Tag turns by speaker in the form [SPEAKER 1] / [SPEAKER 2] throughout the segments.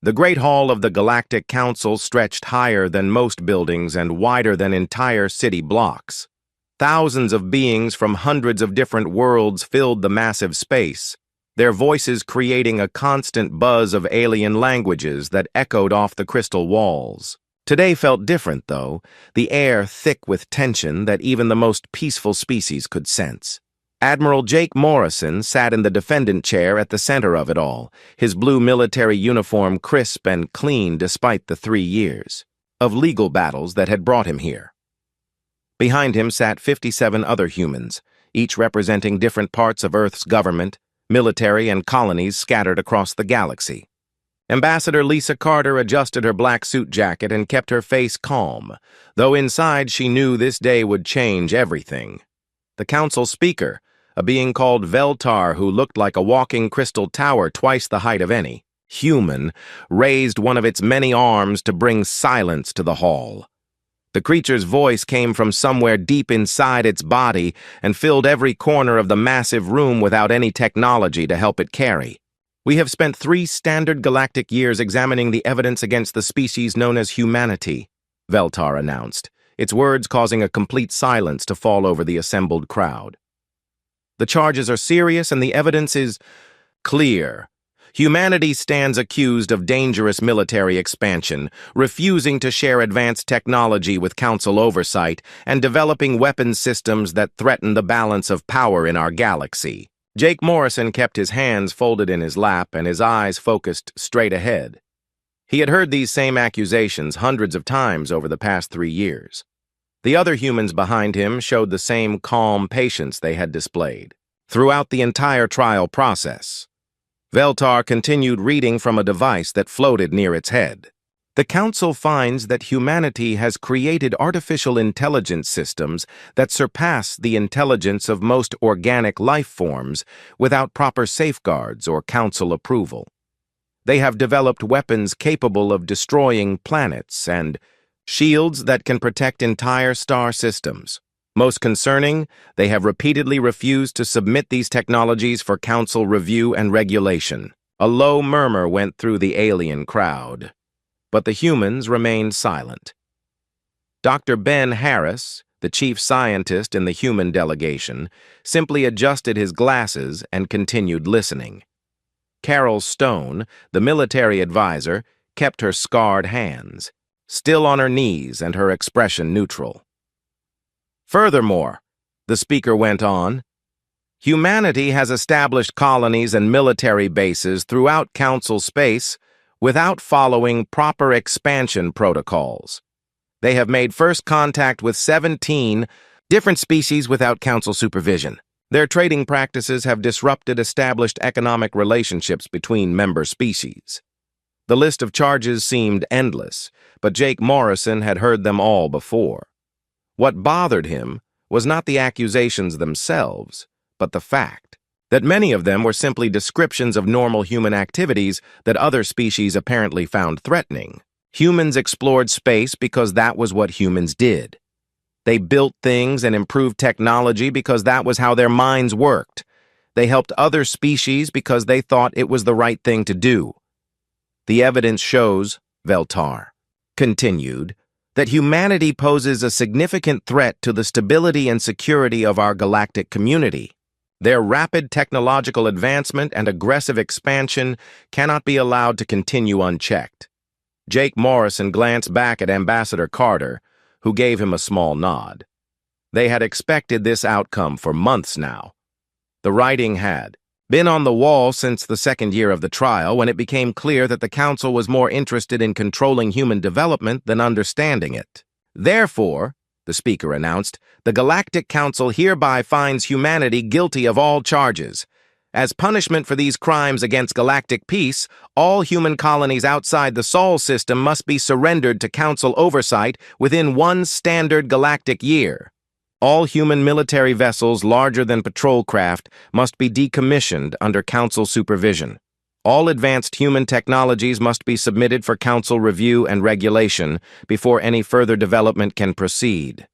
[SPEAKER 1] The Great Hall of the Galactic Council stretched higher than most buildings and wider than entire city blocks. Thousands of beings from hundreds of different worlds filled the massive space, their voices creating a constant buzz of alien languages that echoed off the crystal walls. Today felt different, though, the air thick with tension that even the most peaceful species could sense. Admiral Jake Morrison sat in the defendant chair at the center of it all, his blue military uniform crisp and clean despite the 3 years of legal battles that had brought him here. Behind him sat 57 other humans, each representing different parts of Earth's government, military, and colonies scattered across the galaxy. Ambassador Lisa Carter adjusted her black suit jacket and kept her face calm, though inside she knew this day would change everything. The council speaker, a being called Veltar who looked like a walking crystal tower twice the height of any human, raised one of its many arms to bring silence to the hall. The creature's voice came from somewhere deep inside its body and filled every corner of the massive room without any technology to help it carry. We have spent 3 standard galactic years examining the evidence against the species known as humanity, Veltar announced, its words causing a complete silence to fall over the assembled crowd. The charges are serious and the evidence is clear. Humanity stands accused of dangerous military expansion, refusing to share advanced technology with Council oversight, and developing weapons systems that threaten the balance of power in our galaxy. Jake Morrison kept his hands folded in his lap and his eyes focused straight ahead. He had heard these same accusations hundreds of times over the past 3 years. The other humans behind him showed the same calm patience they had displayed throughout the entire trial process. Veltar continued reading from a device that floated near its head. The Council finds that humanity has created artificial intelligence systems that surpass the intelligence of most organic life forms without proper safeguards or Council approval. They have developed weapons capable of destroying planets and shields that can protect entire star systems. Most concerning, they have repeatedly refused to submit these technologies for Council review and regulation. A low murmur went through the alien crowd, but the humans remained silent. Dr. Ben Harris, the chief scientist in the human delegation, simply adjusted his glasses and continued listening. Carol Stone, the military advisor, kept her scarred hands, still on her knees and her expression neutral. Furthermore, the speaker went on, humanity has established colonies and military bases throughout Council space without following proper expansion protocols. They have made first contact with 17 different species without Council supervision. Their trading practices have disrupted established economic relationships between member species. The list of charges seemed endless, but Jake Morrison had heard them all before. What bothered him was not the accusations themselves, but the fact that many of them were simply descriptions of normal human activities that other species apparently found threatening. Humans explored space because that was what humans did. They built things and improved technology because that was how their minds worked. They helped other species because they thought it was the right thing to do. The evidence shows, Veltar continued, that humanity poses a significant threat to the stability and security of our galactic community. Their rapid technological advancement and aggressive expansion cannot be allowed to continue unchecked. Jake Morrison glanced back at Ambassador Carter, who gave him a small nod. They had expected this outcome for months now. The writing had been on the wall since the 2nd year of the trial, when it became clear that the Council was more interested in controlling human development than understanding it. Therefore, the speaker announced, the Galactic Council hereby finds humanity guilty of all charges. As punishment for these crimes against galactic peace, all human colonies outside the Sol system must be surrendered to Council oversight within 1 standard galactic year. All human military vessels larger than patrol craft must be decommissioned under Council supervision. All advanced human technologies must be submitted for Council review and regulation before any further development can proceed.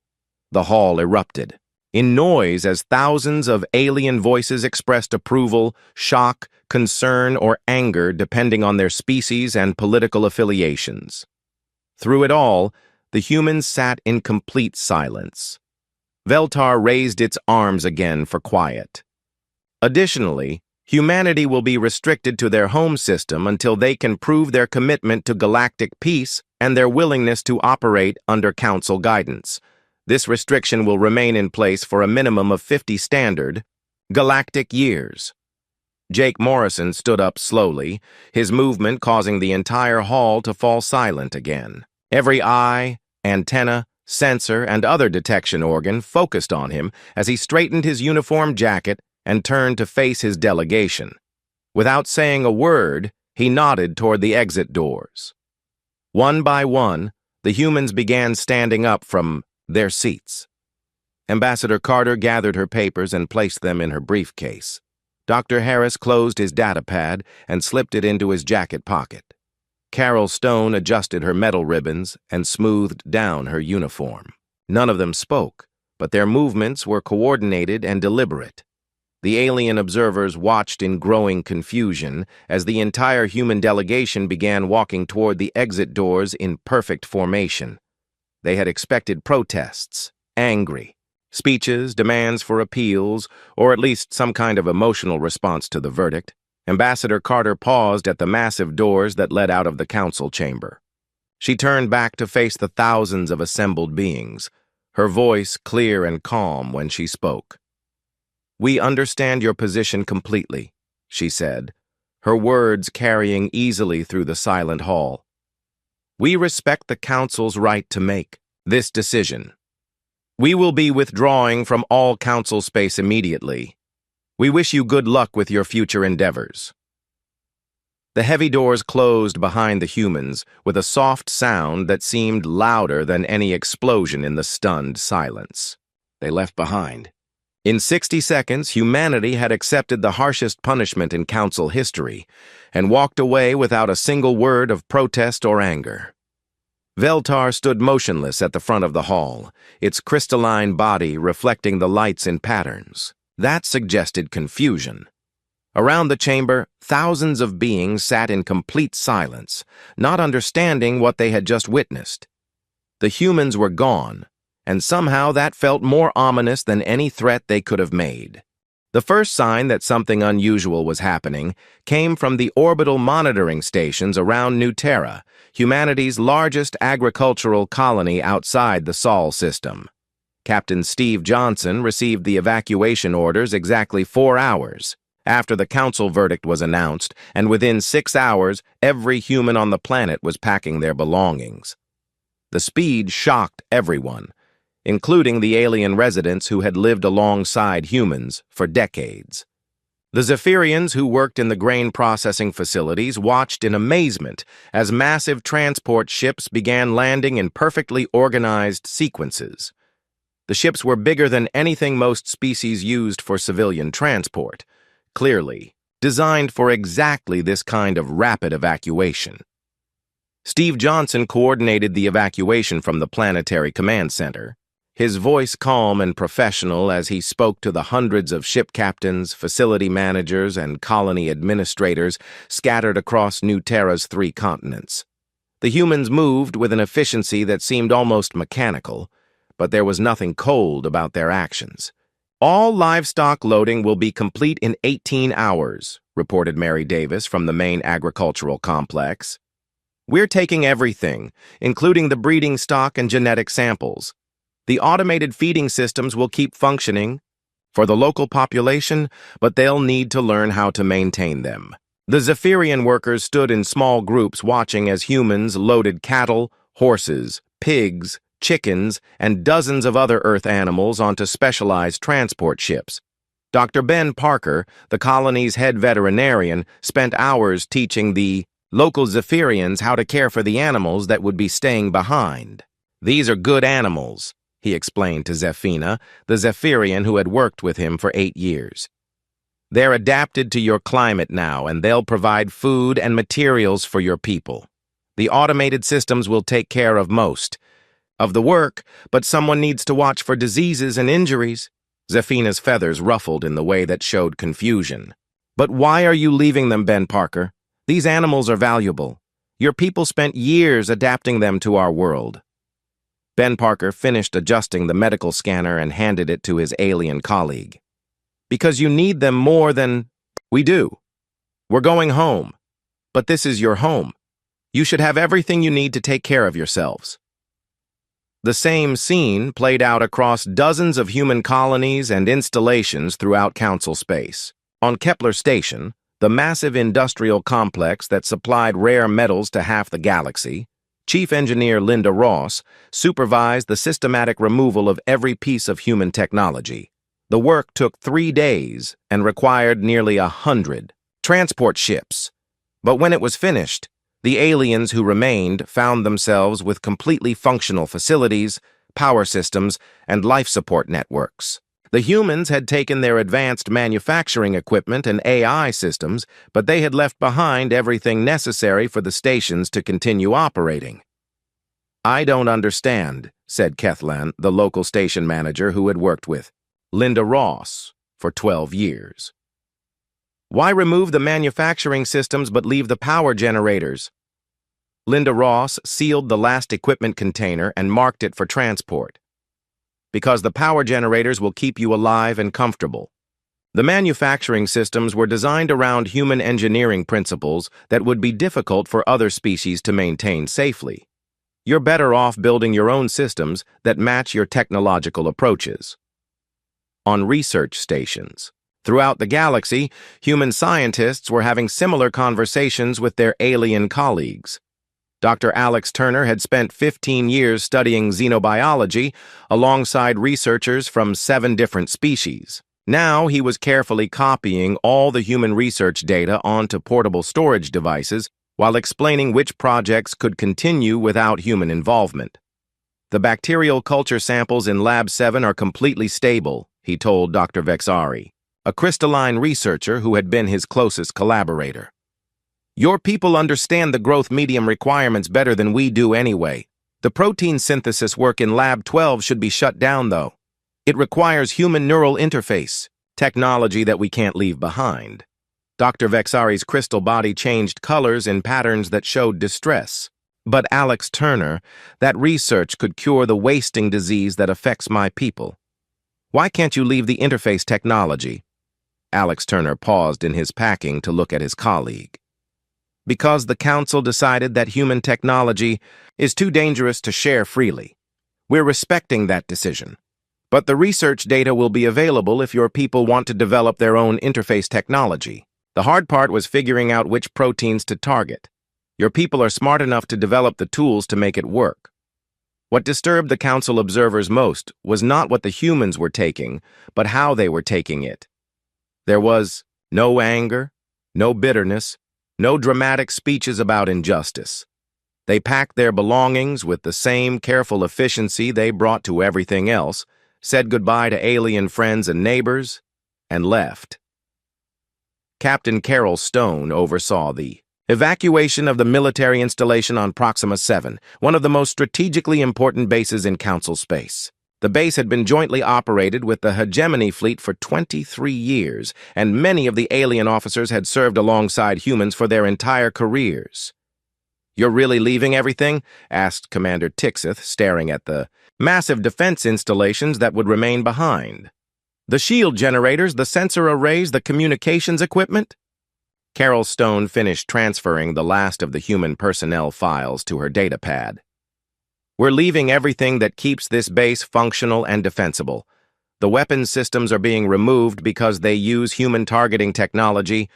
[SPEAKER 1] The hall erupted. in noise as thousands of alien voices expressed approval, shock, concern, or anger depending on their species and political affiliations. Through it all, the humans sat in complete silence. Veltar raised its arms again for quiet. Additionally, humanity will be restricted to their home system until they can prove their commitment to galactic peace and their willingness to operate under Council guidance. This restriction will remain in place for a minimum of 50 standard galactic years. Jake Morrison stood up slowly, his movement causing the entire hall to fall silent again. Every eye, antenna, sensor, and other detection organ focused on him as he straightened his uniform jacket and turned to face his delegation. Without saying a word, he nodded toward the exit doors. One by one, the humans began standing up from their seats. Ambassador Carter gathered her papers and placed them in her briefcase. Dr. Harris closed his datapad and slipped it into his jacket pocket. Carol Stone adjusted her metal ribbons and smoothed down her uniform. None of them spoke, but their movements were coordinated and deliberate. The alien observers watched in growing confusion as the entire human delegation began walking toward the exit doors in perfect formation. They had expected protests, angry, speeches, demands for appeals, or at least some kind of emotional response to the verdict. Ambassador Carter paused at the massive doors that led out of the council chamber. She turned back to face the thousands of assembled beings, her voice clear and calm when she spoke. "We understand your position completely," she said, her words carrying easily through the silent hall. "We respect the council's right to make this decision. We will be withdrawing from all council space immediately. We wish you good luck with your future endeavors." The heavy doors closed behind the humans with a soft sound that seemed louder than any explosion in the stunned silence they left behind. In 60 seconds, humanity had accepted the harshest punishment in council history and walked away without a single word of protest or anger. Veltar stood motionless at the front of the hall, its crystalline body reflecting the lights in patterns. That suggested confusion. Around the chamber, thousands of beings sat in complete silence, not understanding what they had just witnessed. The humans were gone, and somehow that felt more ominous than any threat they could have made. The first sign that something unusual was happening came from the orbital monitoring stations around New Terra, humanity's largest agricultural colony outside the Sol system. Captain Steve Johnson received the evacuation orders exactly 4 hours after the council verdict was announced, and within 6 hours, every human on the planet was packing their belongings. The speed shocked everyone, including the alien residents who had lived alongside humans for decades. The Zephyrians who worked in the grain processing facilities watched in amazement as massive transport ships began landing in perfectly organized sequences. The ships were bigger than anything most species used for civilian transport, clearly designed for exactly this kind of rapid evacuation. Steve Johnson coordinated the evacuation from the Planetary Command Center, his voice calm and professional as he spoke to the hundreds of ship captains, facility managers, and colony administrators scattered across New Terra's 3 continents. The humans moved with an efficiency that seemed almost mechanical, but there was nothing cold about their actions. "All livestock loading will be complete in 18 hours, reported Mary Davis from the main agricultural complex. "We're taking everything, including the breeding stock and genetic samples. The automated feeding systems will keep functioning for the local population, but they'll need to learn how to maintain them." The Zephyrian workers stood in small groups watching as humans loaded cattle, horses, pigs, chickens, and dozens of other Earth animals onto specialized transport ships. Dr. Ben Parker, the colony's head veterinarian, spent hours teaching the local Zephyrians how to care for the animals that would be staying behind. "These are good animals," he explained to Zephina, the Zephyrian who had worked with him for 8 years. "They're adapted to your climate now, and they'll provide food and materials for your people. The automated systems will take care of most of the work, but someone needs to watch for diseases and injuries." Zephina's feathers ruffled in the way that showed confusion. "But why are you leaving them, Ben Parker? These animals are valuable. Your people spent years adapting them to our world." Ben Parker finished adjusting the medical scanner and handed it to his alien colleague. "Because you need them more than we do. We're going home. But this is your home. You should have everything you need to take care of yourselves." The same scene played out across dozens of human colonies and installations throughout Council space. On Kepler Station, the massive industrial complex that supplied rare metals to half the galaxy, Chief Engineer Linda Ross supervised the systematic removal of every piece of human technology. The work took 3 days and required nearly 100 transport ships. But when it was finished, the aliens who remained found themselves with completely functional facilities, power systems, and life support networks. The humans had taken their advanced manufacturing equipment and AI systems, but they had left behind everything necessary for the stations to continue operating. "I don't understand," said Kethlan, the local station manager who had worked with Linda Ross for 12 years. "Why remove the manufacturing systems but leave the power generators?" Linda Ross sealed the last equipment container and marked it for transport. "Because the power generators will keep you alive and comfortable. The manufacturing systems were designed around human engineering principles that would be difficult for other species to maintain safely. You're better off building your own systems that match your technological approaches." On research stations throughout the galaxy, human scientists were having similar conversations with their alien colleagues. Dr. Alex Turner had spent 15 years studying xenobiology alongside researchers from 7 different species. Now he was carefully copying all the human research data onto portable storage devices while explaining which projects could continue without human involvement. "The bacterial culture samples in Lab 7 are completely stable," he told Dr. Vexari, a crystalline researcher who had been his closest collaborator. "Your people understand the growth medium requirements better than we do anyway. The protein synthesis work in Lab 12 should be shut down, though. It requires human neural interface, technology that we can't leave behind." Dr. Vexari's crystal body changed colors in patterns that showed distress. "But Alex Turner, that research could cure the wasting disease that affects my people. Why can't you leave the interface technology?" Alex Turner paused in his packing to look at his colleague. "Because the Council decided that human technology is too dangerous to share freely. We're respecting that decision. But the research data will be available if your people want to develop their own interface technology. The hard part was figuring out which proteins to target. Your people are smart enough to develop the tools to make it work." What disturbed the Council observers most was not what the humans were taking, but how they were taking it. There was no anger, no bitterness, no dramatic speeches about injustice. They packed their belongings with the same careful efficiency they brought to everything else, said goodbye to alien friends and neighbors, and left. Captain Carol Stone oversaw the evacuation of the military installation on Proxima 7, one of the most strategically important bases in Council space. The base had been jointly operated with the Hegemony fleet for 23 years, and many of the alien officers had served alongside humans for their entire careers. "You're really leaving everything?" asked Commander Tixeth, staring at the massive defense installations that would remain behind. "The shield generators, the sensor arrays, the communications equipment?" Carol Stone finished transferring the last of the human personnel files to her datapad. "We're leaving everything that keeps this base functional and defensible. The weapons systems are being removed because they use human targeting technology,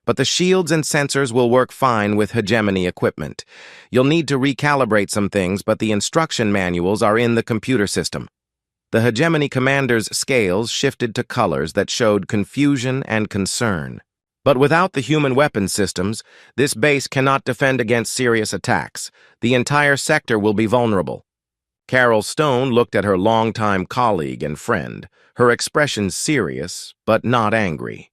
[SPEAKER 1] but the shields and sensors will work fine with Hegemony equipment. You'll need to recalibrate some things, but the instruction manuals are in the computer system." The Hegemony commander's scales shifted to colors that showed confusion and concern. "But without the human weapons systems, this base cannot defend against serious attacks. The entire sector will be vulnerable." Carol Stone looked at her longtime colleague and friend, her expression serious, but not angry.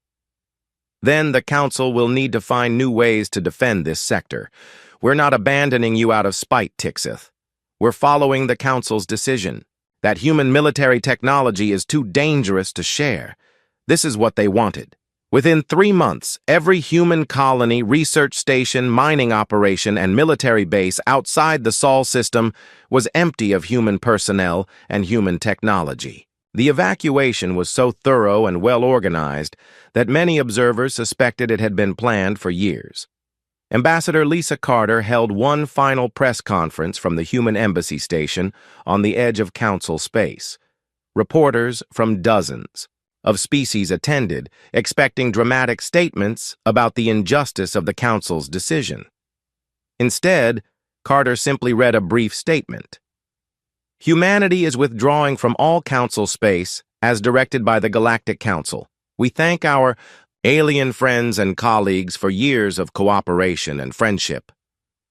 [SPEAKER 1] "Then the Council will need to find new ways to defend this sector. We're not abandoning you out of spite, Tixeth. We're following the Council's decision. That human military technology is too dangerous to share. This is what they wanted. Within 3 months, every human colony, research station, mining operation, and military base outside the Sol system was empty of human personnel and human technology. The evacuation was so thorough and well-organized that many observers suspected it had been planned for years. Ambassador Lisa Carter held one final press conference from the human embassy station on the edge of council space. Reporters from dozens of species attended, expecting dramatic statements about the injustice of the council's decision. Instead, Carter simply read a brief statement. Humanity is withdrawing from all council space as directed by the Galactic Council. We thank our alien friends and colleagues for years of cooperation and friendship.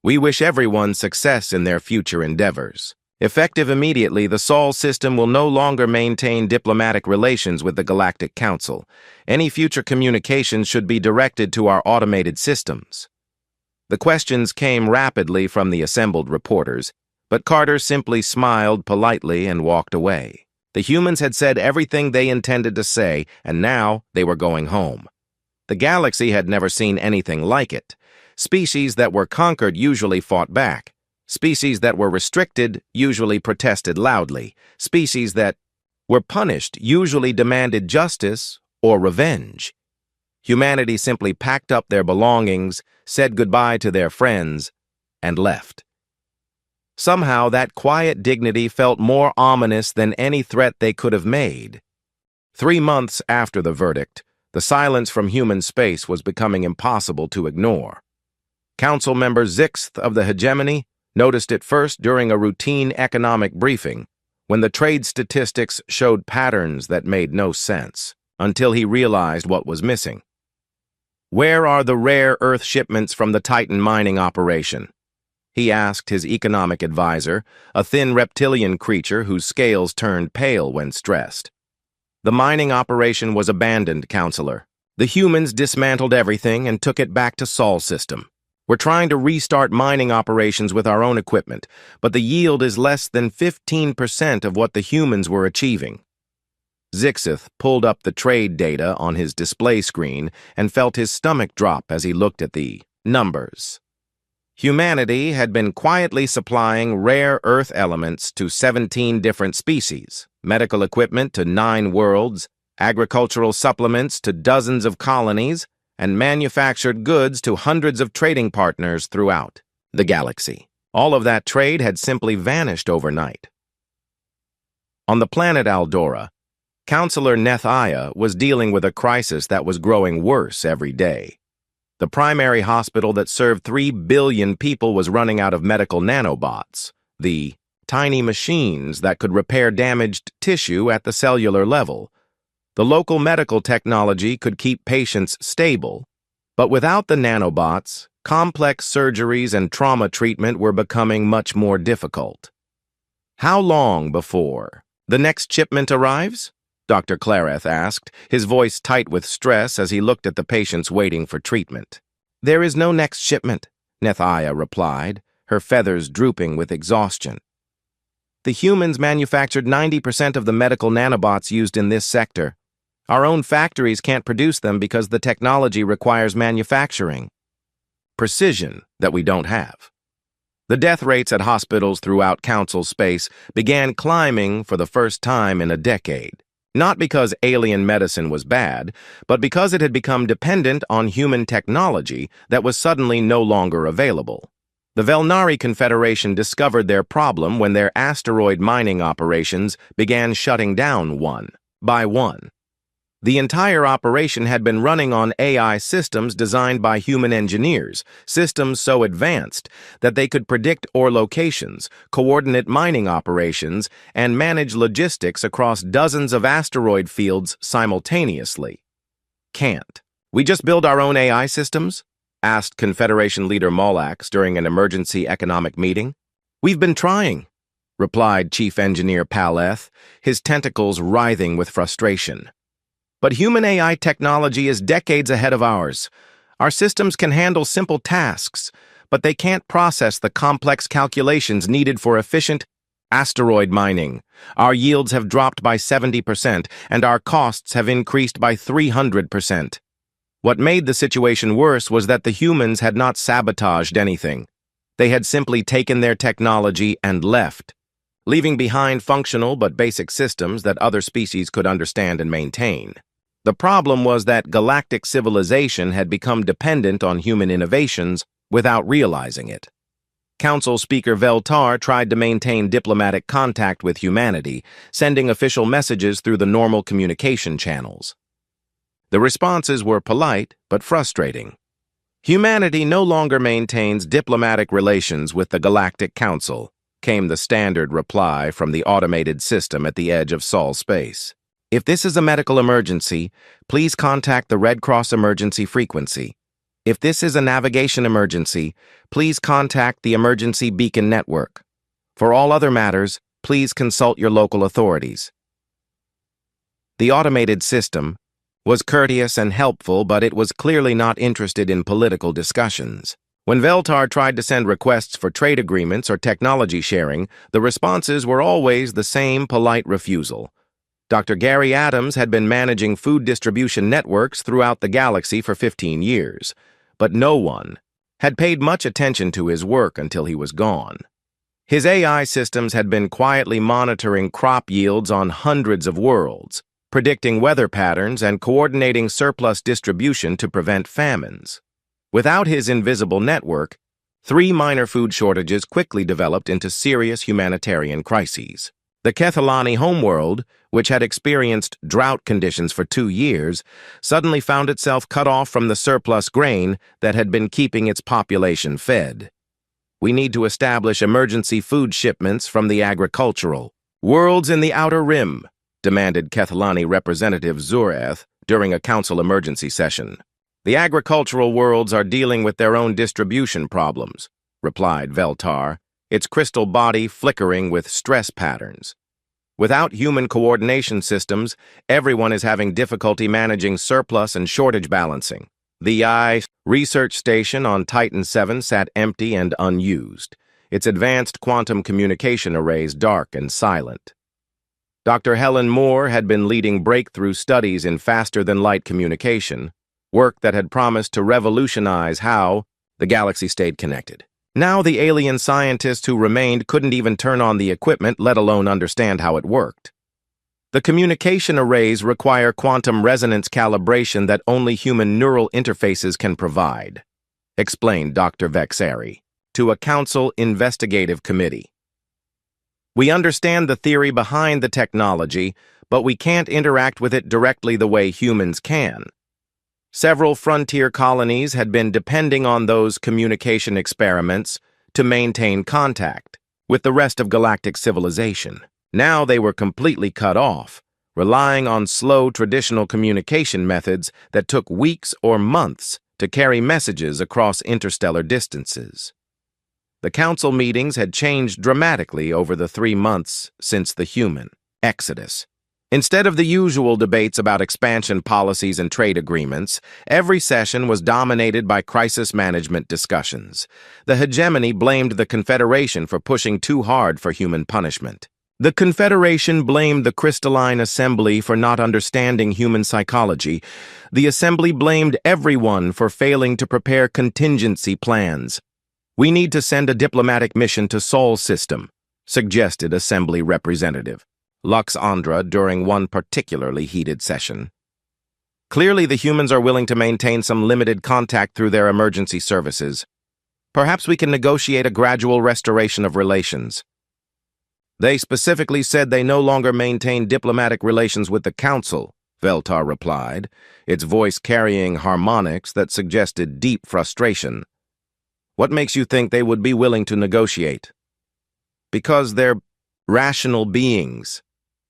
[SPEAKER 1] We wish everyone success in their future endeavors. Effective immediately, the Sol system will no longer maintain diplomatic relations with the Galactic Council. Any future communications should be directed to our automated systems. The questions came rapidly from the assembled reporters, but Carter simply smiled politely and walked away. The humans had said everything they intended to say, and now they were going home. The galaxy had never seen anything like it. Species that were conquered usually fought back. Species that were restricted usually protested loudly. Species that were punished usually demanded justice or revenge. Humanity simply packed up their belongings, said goodbye to their friends, and left. Somehow, that quiet dignity felt more ominous than any threat they could have made. 3 months after the verdict, the silence from human space was becoming impossible to ignore. Council member Zixth of the Hegemony noticed it first during a routine economic briefing, when the trade statistics showed patterns that made no sense, until he realized what was missing. Where are the rare Earth shipments from the Titan mining operation? He asked his economic advisor, a thin reptilian creature whose scales turned pale when stressed. The mining operation was abandoned, Counselor. The humans dismantled everything and took it back to Sol system. We're trying to restart mining operations with our own equipment, but the yield is less than 15% of what the humans were achieving. Zixith pulled up the trade data on his display screen and felt his stomach drop as he looked at the numbers. Humanity had been quietly supplying rare Earth elements to 17 different species, medical equipment to 9 worlds, agricultural supplements to dozens of colonies, and manufactured goods to hundreds of trading partners throughout the galaxy. All of that trade had simply vanished overnight. On the planet Aldora, Counselor Nethaya was dealing with a crisis that was growing worse every day. The primary hospital that served 3 billion people was running out of medical nanobots, the tiny machines that could repair damaged tissue at the cellular level. The local medical technology could keep patients stable, but without the nanobots, complex surgeries and trauma treatment were becoming much more difficult. How long before the next shipment arrives? Dr. Clareth asked, his voice tight with stress as he looked at the patients waiting for treatment. There is no next shipment, Nethaya replied, her feathers drooping with exhaustion. The humans manufactured 90% of the medical nanobots used in this sector. Our own factories can't produce them because the technology requires manufacturing precision that we don't have. The death rates at hospitals throughout Council space began climbing for the first time in a decade. Not because alien medicine was bad, but because it had become dependent on human technology that was suddenly no longer available. The Velnari Confederation discovered their problem when their asteroid mining operations began shutting down one by one. The entire operation had been running on AI systems designed by human engineers, systems so advanced that they could predict ore locations, coordinate mining operations, and manage logistics across dozens of asteroid fields simultaneously. Can't we just build our own AI systems? Asked Confederation leader Molax during an emergency economic meeting. We've been trying, replied Chief Engineer Paleth, his tentacles writhing with frustration. But human AI technology is decades ahead of ours. Our systems can handle simple tasks, but they can't process the complex calculations needed for efficient Asteroid mining. Our yields have dropped by 70%, and our costs have increased by 300%. What made the situation worse was that the humans had not sabotaged anything. They had simply taken their technology and left, leaving behind functional but basic systems that other species could understand and maintain. The problem was that galactic civilization had become dependent on human innovations without realizing it. Council Speaker Veltar tried to maintain diplomatic contact with humanity, sending official messages through the normal communication channels. The responses were polite but frustrating. Humanity no longer maintains diplomatic relations with the Galactic Council, came the standard reply from the automated system at the edge of Sol space. If this is a medical emergency, please contact the Red Cross emergency frequency. If this is a navigation emergency, please contact the Emergency Beacon Network. For all other matters, please consult your local authorities. The automated system was courteous and helpful, but it was clearly not interested in political discussions. When Veltar tried to send requests for trade agreements or technology sharing, the responses were always the same polite refusal. Dr. Gary Adams had been managing food distribution networks throughout the galaxy for 15 years, but no one had paid much attention to his work until he was gone. His AI systems had been quietly monitoring crop yields on hundreds of worlds, predicting weather patterns and coordinating surplus distribution to prevent famines. Without his invisible network, 3 minor food shortages quickly developed into serious humanitarian crises. The Kethalani homeworld, which had experienced drought conditions for 2 years, suddenly found itself cut off from the surplus grain that had been keeping its population fed. We need to establish emergency food shipments from the agricultural worlds in the Outer Rim, demanded Kethalani Representative Zureth during a council emergency session. The agricultural worlds are dealing with their own distribution problems, replied Veltar, its crystal body flickering with stress patterns. Without human coordination systems, everyone is having difficulty managing surplus and shortage balancing. The research station on Titan 7 sat empty and unused, its advanced quantum communication arrays dark and silent. Dr. Helen Moore had been leading breakthrough studies in faster-than-light communication, work that had promised to revolutionize how the galaxy stayed connected. Now the alien scientists who remained couldn't even turn on the equipment, let alone understand how it worked. The communication arrays require quantum resonance calibration that only human neural interfaces can provide, explained Dr. Vexari to a council investigative committee. We understand the theory behind the technology, but we can't interact with it directly the way humans can. Several frontier colonies had been depending on those communication experiments to maintain contact with the rest of galactic civilization. Now they were completely cut off, relying on slow traditional communication methods that took weeks or months to carry messages across interstellar distances. The council meetings had changed dramatically over the 3 months since the human exodus. Instead of the usual debates about expansion policies and trade agreements, every session was dominated by crisis management discussions. The hegemony blamed the Confederation for pushing too hard for human punishment. The Confederation blamed the Crystalline Assembly for not understanding human psychology. The Assembly blamed everyone for failing to prepare contingency plans. We need to send a diplomatic mission to Sol system, suggested Assembly Representative Lux Andra during one particularly heated session. Clearly, the humans are willing to maintain some limited contact through their emergency services. Perhaps we can negotiate a gradual restoration of relations. They specifically said they no longer maintain diplomatic relations with the Council, Veltar replied, its voice carrying harmonics that suggested deep frustration. What makes you think they would be willing to negotiate? Because they're rational beings.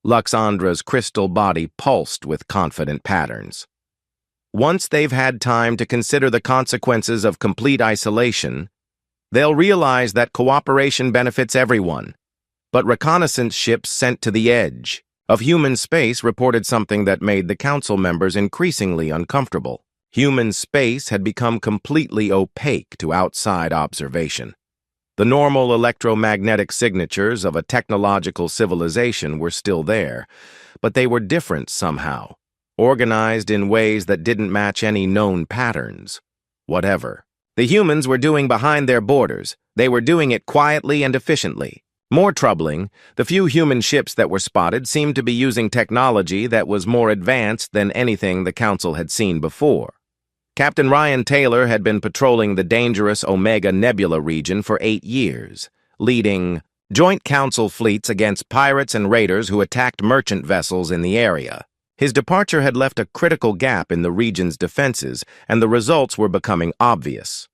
[SPEAKER 1] Luxandra's crystal body pulsed with confident patterns. Once they've had time to consider the consequences of complete isolation, they'll realize that cooperation benefits everyone. But reconnaissance ships sent to the edge of human space reported something that made the council members increasingly uncomfortable. Human space had become completely opaque to outside observation. The normal electromagnetic signatures of a technological civilization were still there, but they were different somehow, organized in ways that didn't match any known patterns. Whatever. The humans were doing behind their borders. They were doing it quietly and efficiently. More troubling, the few human ships that were spotted seemed to be using technology that was more advanced than anything the Council had seen before. Captain Ryan Taylor had been patrolling the dangerous Omega Nebula region for 8 years, leading joint Council fleets against pirates and raiders who attacked merchant vessels in the area. His departure had left a critical gap in the region's defenses, and the results were becoming obvious.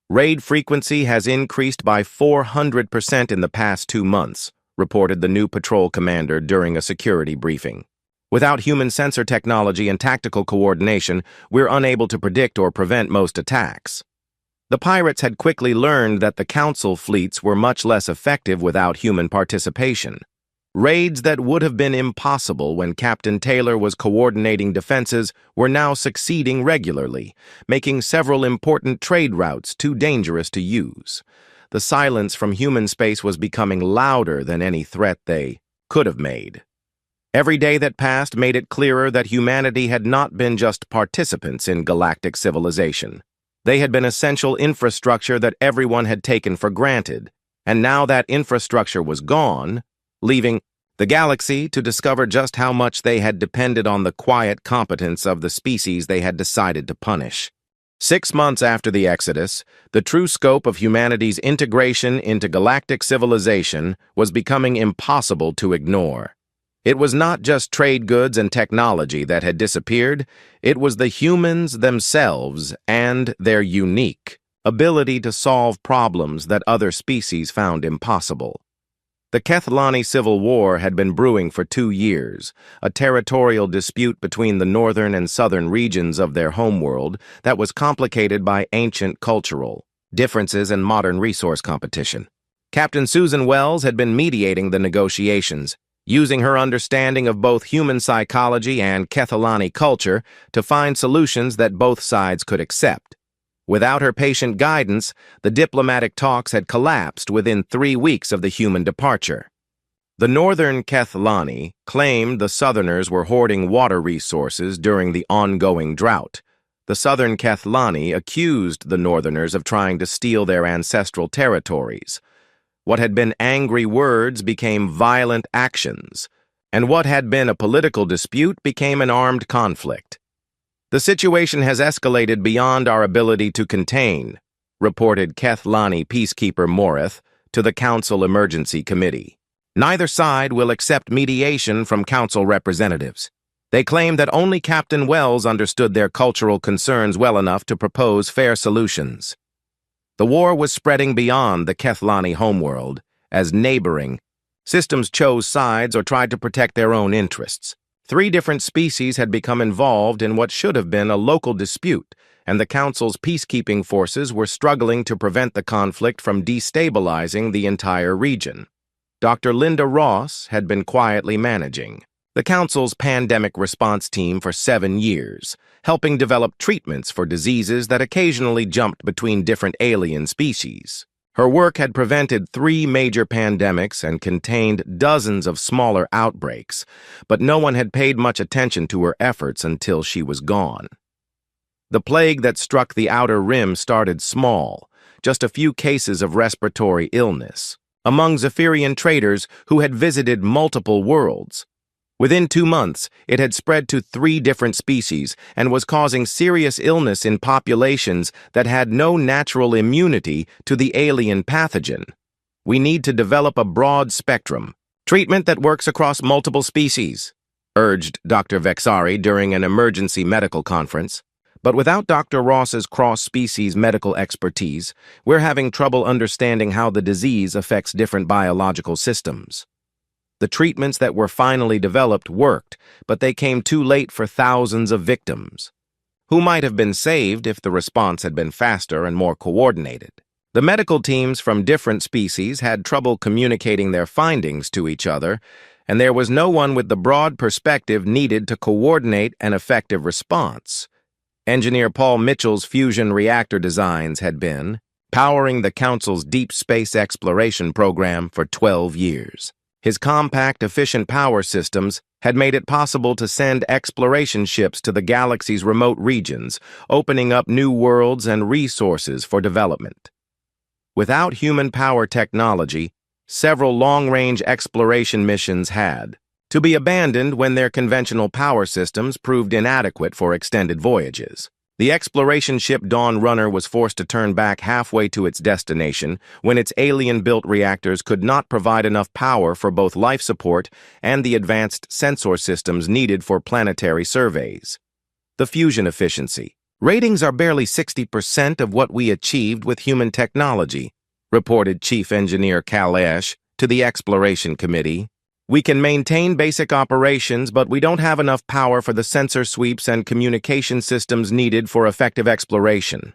[SPEAKER 1] Raid frequency has increased by 400% in the past 2 months, reported the new patrol commander during a security briefing. Without human sensor technology and tactical coordination, we're unable to predict or prevent most attacks. The pirates had quickly learned that the Council fleets were much less effective without human participation. Raids that would have been impossible when Captain Taylor was coordinating defenses were now succeeding regularly, making several important trade routes too dangerous to use. The silence from human space was becoming louder than any threat they could have made. Every day that passed made it clearer that humanity had not been just participants in galactic civilization. They had been essential infrastructure that everyone had taken for granted, and now that infrastructure was gone, leaving the galaxy to discover just how much they had depended on the quiet competence of the species they had decided to punish. 6 months after the Exodus, the true scope of humanity's integration into galactic civilization was becoming impossible to ignore. It was not just trade goods and technology that had disappeared, it was the humans themselves and their unique ability to solve problems that other species found impossible. The Kethlani Civil War had been brewing for 2 years, a territorial dispute between the northern and southern regions of their homeworld that was complicated by ancient cultural differences and modern resource competition. Captain Susan Wells had been mediating the negotiations, using her understanding of both human psychology and Kethlani culture to find solutions that both sides could accept. Without her patient guidance, the diplomatic talks had collapsed within 3 weeks of the human departure. The northern Kethlani claimed the southerners were hoarding water resources during the ongoing drought. The southern Kethlani accused the northerners of trying to steal their ancestral territories. What had been angry words became violent actions, and what had been a political dispute became an armed conflict. The situation has escalated beyond our ability to contain, reported Kethlani peacekeeper Morith to the Council Emergency Committee. Neither side will accept mediation from Council representatives. They claim that only Captain Wells understood their cultural concerns well enough to propose fair solutions. The war was spreading beyond the Kethlani homeworld as neighboring systems chose sides or tried to protect their own interests. 3 different species had become involved in what should have been a local dispute, and the Council's peacekeeping forces were struggling to prevent the conflict from destabilizing the entire region. Dr. Linda Ross had been quietly managing the Council's pandemic response team for 7 years, helping develop treatments for diseases that occasionally jumped between different alien species. Her work had prevented 3 major pandemics and contained dozens of smaller outbreaks, but no one had paid much attention to her efforts until she was gone. The plague that struck the Outer Rim started small, just a few cases of respiratory illness, among Zephyrian traders who had visited multiple worlds. Within 2 months, it had spread to 3 different species and was causing serious illness in populations that had no natural immunity to the alien pathogen. We need to develop a broad spectrum treatment that works across multiple species, urged Dr. Vexari during an emergency medical conference. But without Dr. Ross's cross-species medical expertise, we're having trouble understanding how the disease affects different biological systems. The treatments that were finally developed worked, but they came too late for thousands of victims, who might have been saved if the response had been faster and more coordinated. The medical teams from different species had trouble communicating their findings to each other, and there was no one with the broad perspective needed to coordinate an effective response. Engineer Paul Mitchell's fusion reactor designs had been powering the Council's deep space exploration program for 12 years. His compact, efficient power systems had made it possible to send exploration ships to the galaxy's remote regions, opening up new worlds and resources for development. Without human power technology, several long-range exploration missions had to be abandoned when their conventional power systems proved inadequate for extended voyages. The exploration ship Dawn Runner was forced to turn back halfway to its destination when its alien-built reactors could not provide enough power for both life support and the advanced sensor systems needed for planetary surveys. The fusion efficiency. Ratings are barely 60% of what we achieved with human technology, reported Chief Engineer Kalesh to the Exploration Committee. We can maintain basic operations, but we don't have enough power for the sensor sweeps and communication systems needed for effective exploration.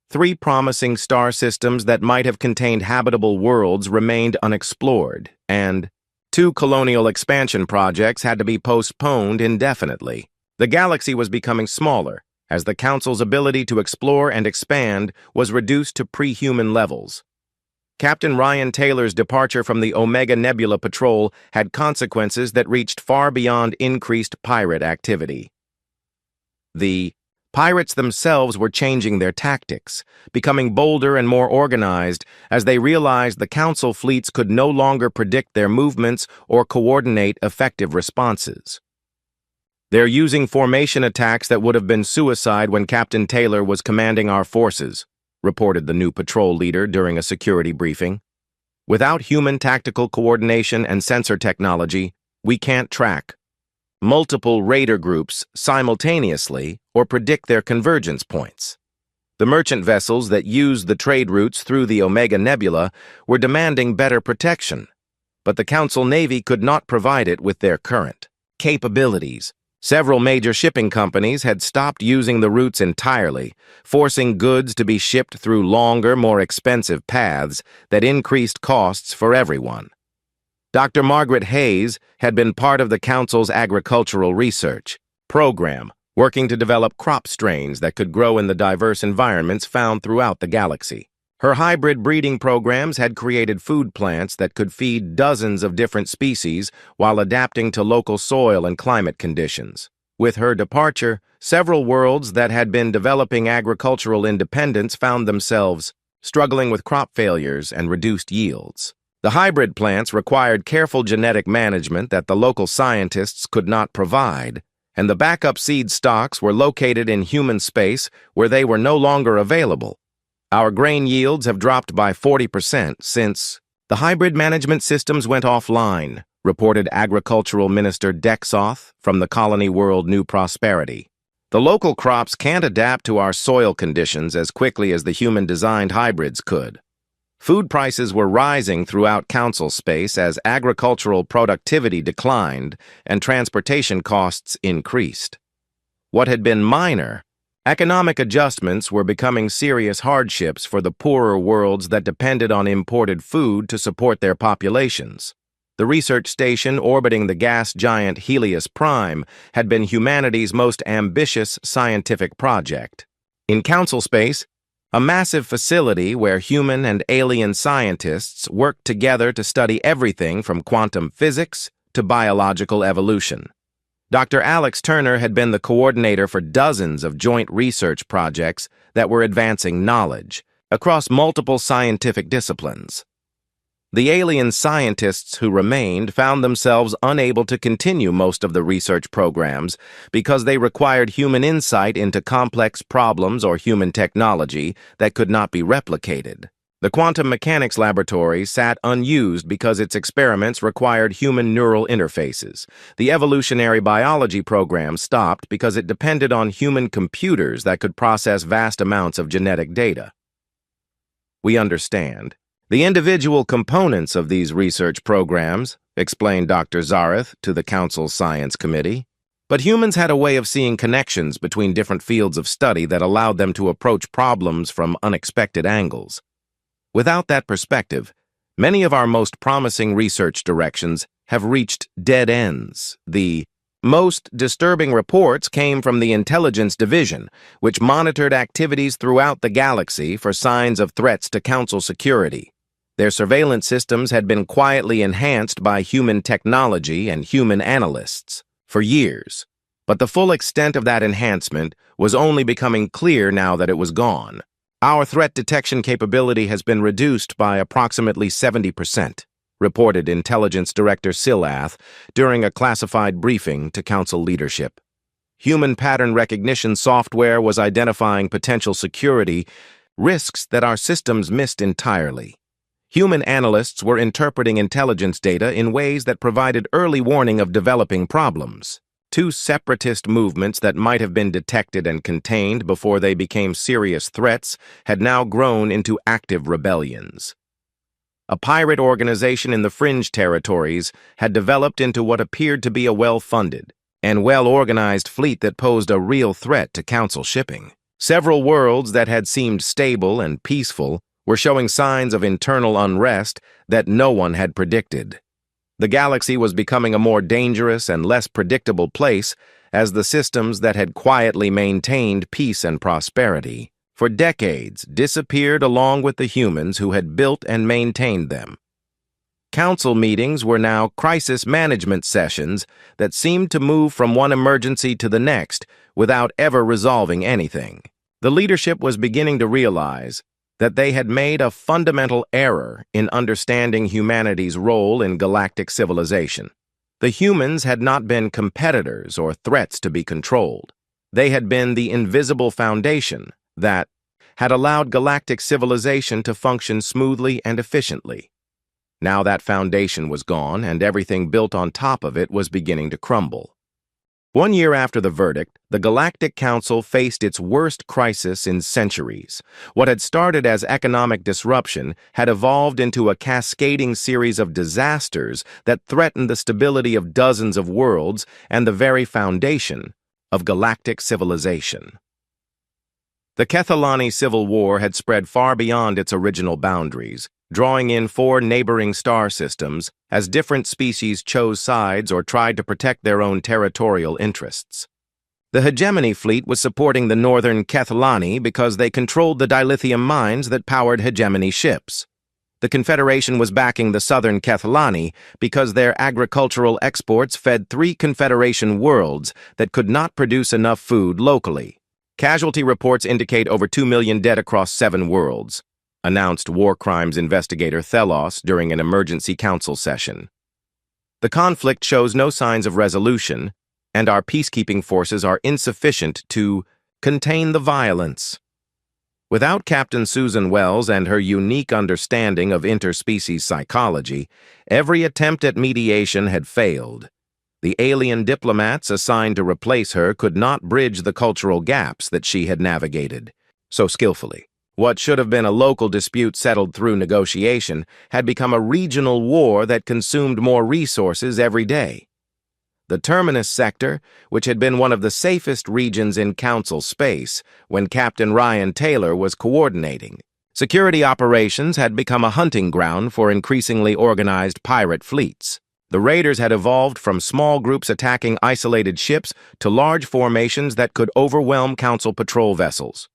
[SPEAKER 1] 3 promising star systems that might have contained habitable worlds remained unexplored, and 2 colonial expansion projects had to be postponed indefinitely. The galaxy was becoming smaller, as the Council's ability to explore and expand was reduced to pre-human levels. Captain Ryan Taylor's departure from the Omega Nebula Patrol had consequences that reached far beyond increased pirate activity. The pirates themselves were changing their tactics, becoming bolder and more organized as they realized the Council fleets could no longer predict their movements or coordinate effective responses. They're using formation attacks that would have been suicide when Captain Taylor was commanding our forces, reported the new patrol leader during a security briefing. Without human tactical coordination and sensor technology, we can't track multiple raider groups simultaneously or predict their convergence points. The merchant vessels that used the trade routes through the Omega Nebula were demanding better protection, but the Council Navy could not provide it with their current capabilities. Several major shipping companies had stopped using the routes entirely, forcing goods to be shipped through longer, more expensive paths that increased costs for everyone. Dr. Margaret Hayes had been part of the Council's agricultural research program, working to develop crop strains that could grow in the diverse environments found throughout the galaxy. Her hybrid breeding programs had created food plants that could feed dozens of different species while adapting to local soil and climate conditions. With her departure, several worlds that had been developing agricultural independence found themselves struggling with crop failures and reduced yields. The hybrid plants required careful genetic management that the local scientists could not provide, and the backup seed stocks were located in human space where they were no longer available. Our grain yields have dropped by 40% since the hybrid management systems went offline, reported Agricultural Minister Dexoth from the Colony World New Prosperity. The local crops can't adapt to our soil conditions as quickly as the human-designed hybrids could. Food prices were rising throughout Council space as agricultural productivity declined and transportation costs increased. What had been minor economic adjustments were becoming serious hardships for the poorer worlds that depended on imported food to support their populations. The research station orbiting the gas giant Helios Prime had been humanity's most ambitious scientific project. In Council space, a massive facility where human and alien scientists worked together to study everything from quantum physics to biological evolution. Dr. Alex Turner had been the coordinator for dozens of joint research projects that were advancing knowledge across multiple scientific disciplines. The alien scientists who remained found themselves unable to continue most of the research programs because they required human insight into complex problems or human technology that could not be replicated. The quantum mechanics laboratory sat unused because its experiments required human neural interfaces. The evolutionary biology program stopped because it depended on human computers that could process vast amounts of genetic data. We understand the individual components of these research programs, explained Dr. Zareth to the Council's Science Committee. But humans had a way of seeing connections between different fields of study that allowed them to approach problems from unexpected angles. Without that perspective, many of our most promising research directions have reached dead ends. The Most disturbing reports came from the Intelligence Division, which monitored activities throughout the galaxy for signs of threats to Council security. Their surveillance systems had been quietly enhanced by human technology and human analysts for years, but the full extent of that enhancement was only becoming clear now that it was gone. Our threat detection capability has been reduced by approximately 70%, reported Intelligence Director Silath during a classified briefing to Council leadership. Human pattern recognition software was identifying potential security risks that our systems missed entirely. Human analysts were interpreting intelligence data in ways that provided early warning of developing problems. Two separatist movements that might have been detected and contained before they became serious threats had now grown into active rebellions. A pirate organization in the fringe territories had developed into what appeared to be a well-funded and well-organized fleet that posed a real threat to Council shipping. Several worlds that had seemed stable and peaceful were showing signs of internal unrest that no one had predicted. The galaxy was becoming a more dangerous and less predictable place as the systems that had quietly maintained peace and prosperity for decades disappeared along with the humans who had built and maintained them. Council meetings were now crisis management sessions that seemed to move from one emergency to the next without ever resolving anything. The leadership was beginning to realize that they had made a fundamental error in understanding humanity's role in galactic civilization. The humans had not been competitors or threats to be controlled. They had been the invisible foundation that had allowed galactic civilization to function smoothly and efficiently. Now that foundation was gone, and everything built on top of it was beginning to crumble. 1 year after the verdict, the Galactic Council faced its worst crisis in centuries. What had started as economic disruption had evolved into a cascading series of disasters that threatened the stability of dozens of worlds and the very foundation of galactic civilization. The Kethalani Civil War had spread far beyond its original boundaries, drawing in 4 neighboring star systems as different species chose sides or tried to protect their own territorial interests. The Hegemony fleet was supporting the northern Kethalani because they controlled the dilithium mines that powered Hegemony ships. The Confederation was backing the southern Kethalani because their agricultural exports fed 3 Confederation worlds that could not produce enough food locally. Casualty reports indicate over 2 million dead across 7 worlds, announced war crimes investigator Thelos during an emergency council session. The conflict shows no signs of resolution, and our peacekeeping forces are insufficient to contain the violence. Without Captain Susan Wells and her unique understanding of interspecies psychology, every attempt at mediation had failed. The alien diplomats assigned to replace her could not bridge the cultural gaps that she had navigated so skillfully. What should have been a local dispute settled through negotiation had become a regional war that consumed more resources every day. The Terminus sector, which had been one of the safest regions in Council space when Captain Ryan Taylor was coordinating, security operations had become a hunting ground for increasingly organized pirate fleets. The raiders had evolved from small groups attacking isolated ships to large formations that could overwhelm Council patrol vessels.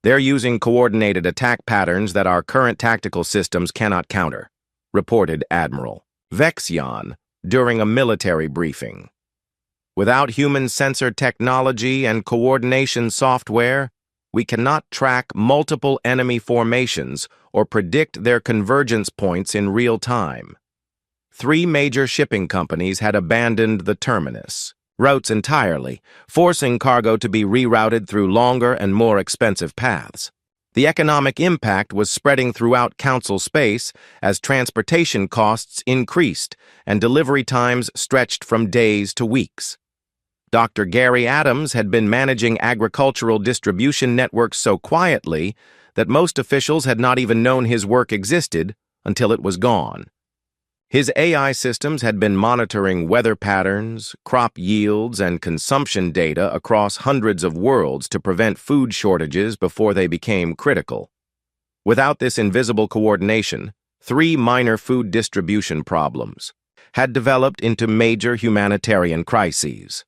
[SPEAKER 1] They're using coordinated attack patterns that our current tactical systems cannot counter, reported Admiral Vexion during a military briefing. Without human sensor technology and coordination software, we cannot track multiple enemy formations or predict their convergence points in real time. 3 major shipping companies had abandoned the Terminus routes entirely, forcing cargo to be rerouted through longer and more expensive paths. The economic impact was spreading throughout Council space as transportation costs increased and delivery times stretched from days to weeks. Dr. Gary Adams had been managing agricultural distribution networks so quietly that most officials had not even known his work existed until it was gone. His AI systems had been monitoring weather patterns, crop yields, and consumption data across hundreds of worlds to prevent food shortages before they became critical. Without this invisible coordination, 3 minor food distribution problems had developed into major humanitarian crises.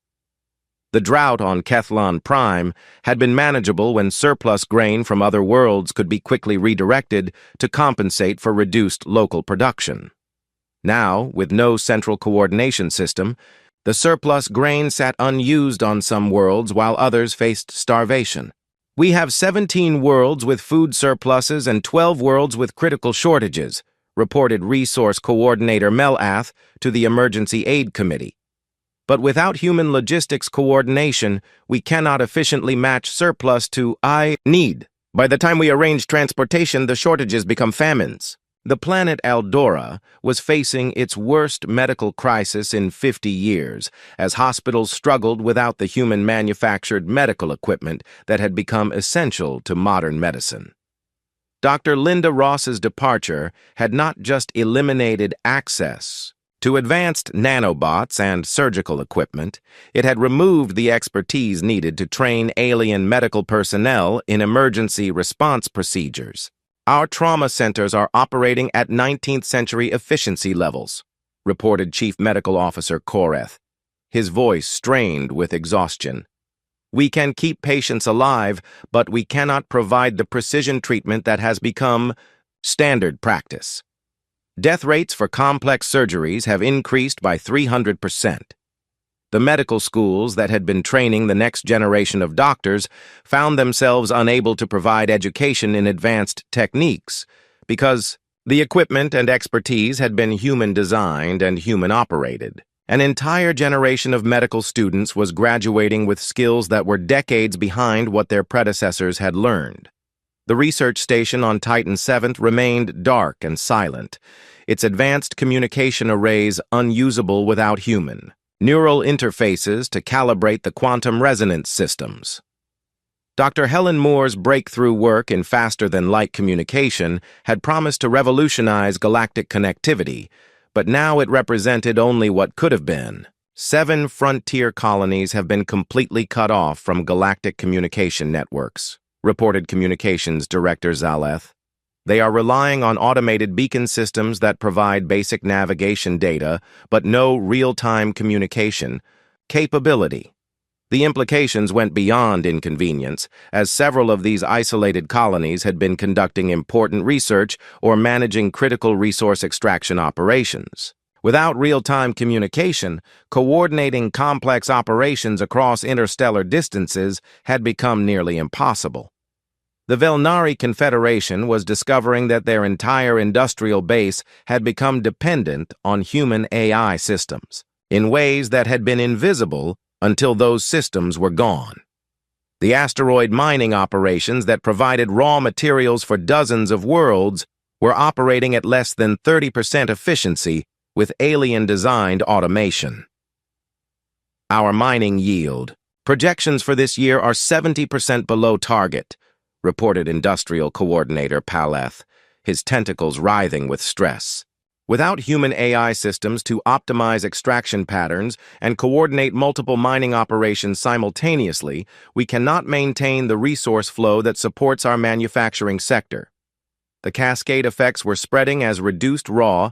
[SPEAKER 1] The drought on Kethlon Prime had been manageable when surplus grain from other worlds could be quickly redirected to compensate for reduced local production. Now, with no central coordination system, the surplus grain sat unused on some worlds while others faced starvation. "We have 17 worlds with food surpluses and 12 worlds with critical shortages," reported Resource Coordinator Melath to the Emergency Aid Committee. "But without human logistics coordination, we cannot efficiently match surplus to need. By the time we arrange transportation, the shortages become famines." The planet Eldora was facing its worst medical crisis in 50 years, as hospitals struggled without the human-manufactured medical equipment that had become essential to modern medicine. Dr. Linda Ross's departure had not just eliminated access to advanced nanobots and surgical equipment, it had removed the expertise needed to train alien medical personnel in emergency response procedures. "Our trauma centers are operating at 19th century efficiency levels," reported Chief Medical Officer Koreth, his voice strained with exhaustion. "We can keep patients alive, but we cannot provide the precision treatment that has become standard practice. Death rates for complex surgeries have increased by 300%. The medical schools that had been training the next generation of doctors found themselves unable to provide education in advanced techniques because the equipment and expertise had been human-designed and human-operated. An entire generation of medical students was graduating with skills that were decades behind what their predecessors had learned. The research station on Titan 7 remained dark and silent, its advanced communication arrays unusable without human neural interfaces to calibrate the quantum resonance systems. Dr. Helen Moore's breakthrough work in faster-than-light communication had promised to revolutionize galactic connectivity, but now it represented only what could have been. 7 frontier colonies have been completely cut off from galactic communication networks, reported Communications Director Zaleth. They are relying on automated beacon systems that provide basic navigation data, but no real-time communication capability. The implications went beyond inconvenience, as several of these isolated colonies had been conducting important research or managing critical resource extraction operations. Without real-time communication, coordinating complex operations across interstellar distances had become nearly impossible. The Velnari Confederation was discovering that their entire industrial base had become dependent on human AI systems, in ways that had been invisible until those systems were gone. The asteroid mining operations that provided raw materials for dozens of worlds were operating at less than 30% efficiency with alien-designed automation. "Our mining yield projections for this year are 70% below target," reported Industrial Coordinator Paleth, his tentacles writhing with stress. "Without human AI systems to optimize extraction patterns and coordinate multiple mining operations simultaneously, we cannot maintain the resource flow that supports our manufacturing sector." The cascade effects were spreading as reduced raw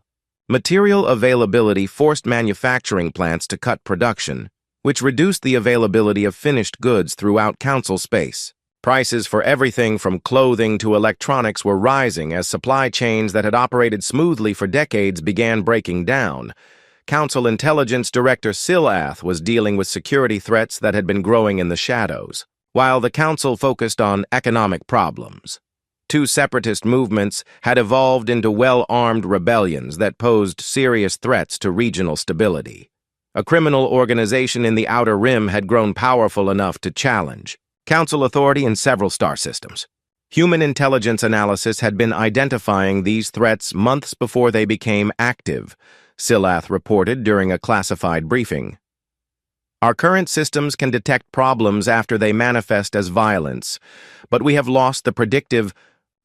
[SPEAKER 1] material availability forced manufacturing plants to cut production, which reduced the availability of finished goods throughout council space. Prices for everything from clothing to electronics were rising as supply chains that had operated smoothly for decades began breaking down. Council Intelligence Director Silath was dealing with security threats that had been growing in the shadows, while the Council focused on economic problems. 2 separatist movements had evolved into well-armed rebellions that posed serious threats to regional stability. A criminal organization in the Outer Rim had grown powerful enough to challenge Council authority in several star systems. Human intelligence analysis had been identifying these threats months before they became active, Silath reported during a classified briefing. "Our current systems can detect problems after they manifest as violence, but we have lost the predictive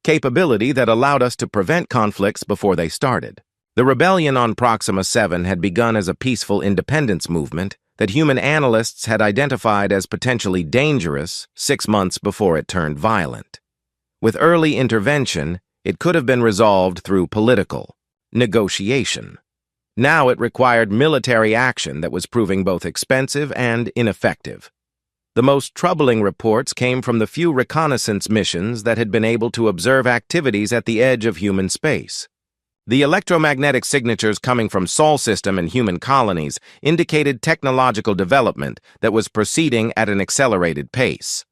[SPEAKER 1] capability that allowed us to prevent conflicts before they started." The rebellion on Proxima 7 had begun as a peaceful independence movement that human analysts had identified as potentially dangerous 6 months before it turned violent. With early intervention, it could have been resolved through political negotiation. Now it required military action that was proving both expensive and ineffective. The most troubling reports came from the few reconnaissance missions that had been able to observe activities at the edge of human space. The electromagnetic signatures coming from Sol system and human colonies indicated technological development that was proceeding at an accelerated pace.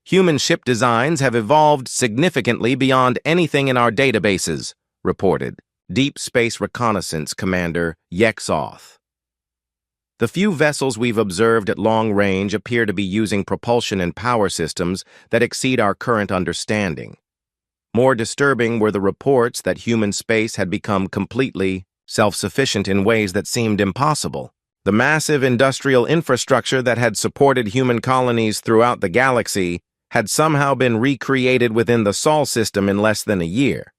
[SPEAKER 1] Human ship designs have evolved significantly beyond anything in our databases, reported Deep Space Reconnaissance Commander Yexoth. The few vessels we've observed at long range appear to be using propulsion and power systems that exceed our current understanding. More disturbing were the reports that human space had become completely self-sufficient in ways that seemed impossible. The massive industrial infrastructure that had supported human colonies throughout the galaxy had somehow been recreated within the Sol system in less than a year.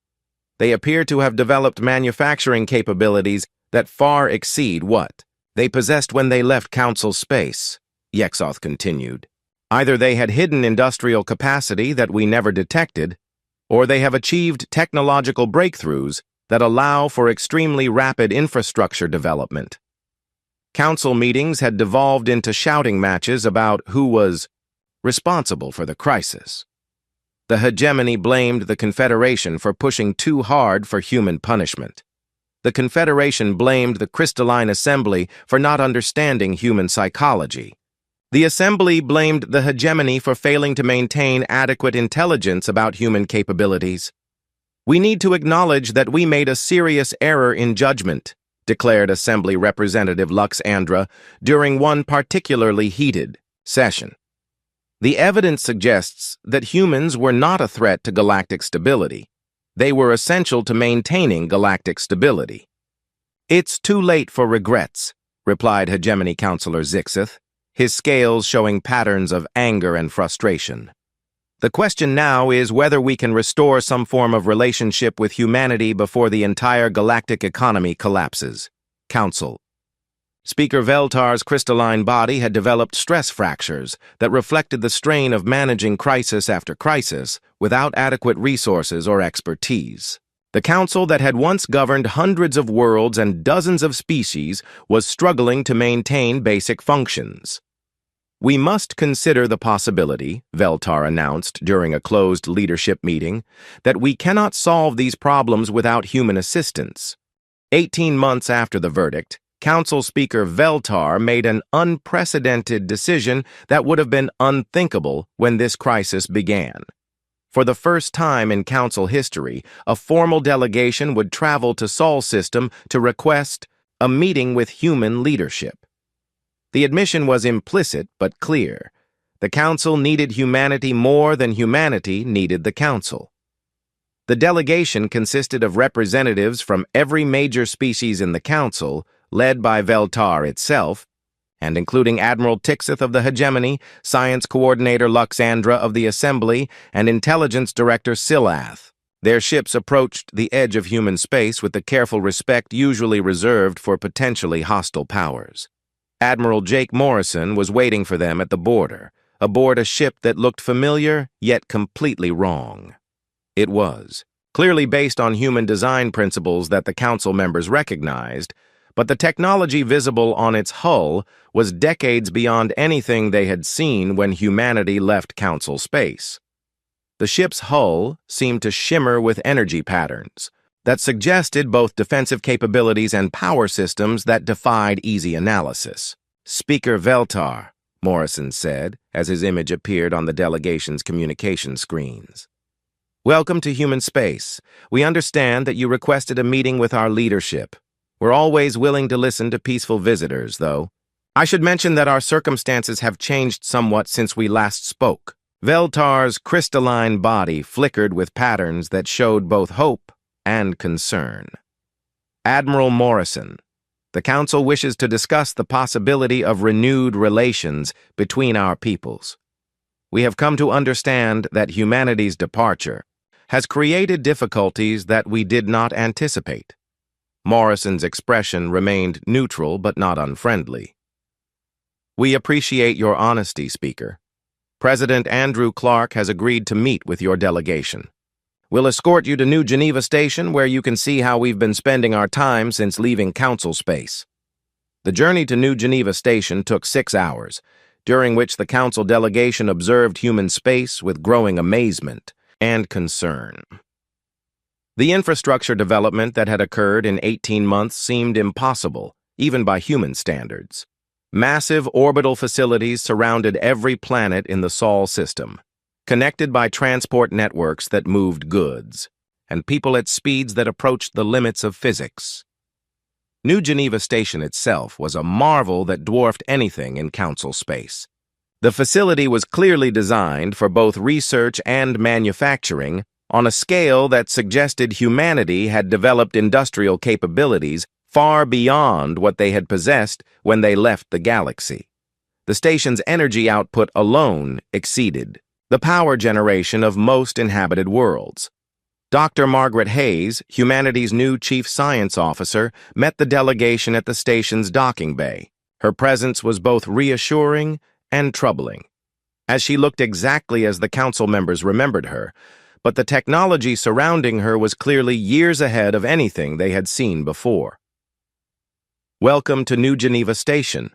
[SPEAKER 1] They appear to have developed manufacturing capabilities that far exceed what they possessed when they left Council space, Yexoth continued. Either they had hidden industrial capacity that we never detected, or they have achieved technological breakthroughs that allow for extremely rapid infrastructure development. Council meetings had devolved into shouting matches about who was responsible for the crisis. The hegemony blamed the Confederation for pushing too hard for human punishment. The Confederation blamed the Crystalline Assembly for not understanding human psychology. The Assembly blamed the hegemony for failing to maintain adequate intelligence about human capabilities. We need to acknowledge that we made a serious error in judgment, declared Assembly Representative Lux Andra during one particularly heated session. The evidence suggests that humans were not a threat to galactic stability. They were essential to maintaining galactic stability. It's too late for regrets, replied Hegemony Counselor Zixith, his scales showing patterns of anger and frustration. The question now is whether we can restore some form of relationship with humanity before the entire galactic economy collapses. Council. Speaker Veltar's crystalline body had developed stress fractures that reflected the strain of managing crisis after crisis without adequate resources or expertise. The council that had once governed hundreds of worlds and dozens of species was struggling to maintain basic functions. We must consider the possibility, Veltar announced during a closed leadership meeting, that we cannot solve these problems without human assistance. 18 months after the verdict, Council Speaker Veltar made an unprecedented decision that would have been unthinkable when this crisis began. For the first time in Council history, a formal delegation would travel to Sol system to request a meeting with human leadership. The admission was implicit but clear. The Council needed humanity more than humanity needed the Council. The delegation consisted of representatives from every major species in the Council, led by Veltar itself, and including Admiral Tixith of the Hegemony, Science Coordinator Luxandra of the Assembly, and Intelligence Director Silath. Their ships approached the edge of human space with the careful respect usually reserved for potentially hostile powers. Admiral Jake Morrison was waiting for them at the border, aboard a ship that looked familiar yet completely wrong. It was, clearly based on human design principles that the Council members recognized, but the technology visible on its hull was decades beyond anything they had seen when humanity left Council space. The ship's hull seemed to shimmer with energy patterns that suggested both defensive capabilities and power systems that defied easy analysis. Speaker Veltar, Morrison said, as his image appeared on the delegation's communication screens. Welcome to human space. We understand that you requested a meeting with our leadership. We're always willing to listen to peaceful visitors, though. I should mention that our circumstances have changed somewhat since we last spoke. Veltar's crystalline body flickered with patterns that showed both hope and concern. Admiral Morrison, the Council wishes to discuss the possibility of renewed relations between our peoples. We have come to understand that humanity's departure has created difficulties that we did not anticipate. Morrison's expression remained neutral but not unfriendly. We appreciate your honesty, Speaker. President Andrew Clark has agreed to meet with your delegation. We'll escort you to New Geneva Station, where you can see how we've been spending our time since leaving Council space. The journey to New Geneva Station took 6 hours, during which the Council delegation observed human space with growing amazement and concern. The infrastructure development that had occurred in 18 months seemed impossible, even by human standards. Massive orbital facilities surrounded every planet in the Sol system, connected by transport networks that moved goods, and people at speeds that approached the limits of physics. New Geneva Station itself was a marvel that dwarfed anything in Council space. The facility was clearly designed for both research and manufacturing on a scale that suggested humanity had developed industrial capabilities far beyond what they had possessed when they left the galaxy. The station's energy output alone exceeded the power generation of most inhabited worlds. Dr. Margaret Hayes, humanity's new chief science officer, met the delegation at the station's docking bay. Her presence was both reassuring and troubling, as she looked exactly as the council members remembered her, but the technology surrounding her was clearly years ahead of anything they had seen before. "Welcome to New Geneva Station,"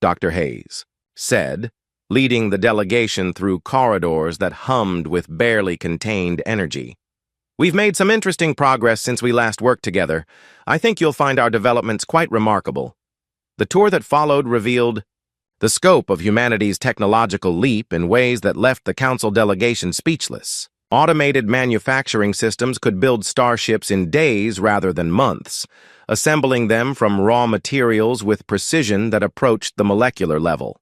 [SPEAKER 1] Dr. Hayes said, leading the delegation through corridors that hummed with barely contained energy. "We've made some interesting progress since we last worked together. I think you'll find our developments quite remarkable." The tour that followed revealed the scope of humanity's technological leap in ways that left the council delegation speechless. Automated manufacturing systems could build starships in days rather than months, assembling them from raw materials with precision that approached the molecular level.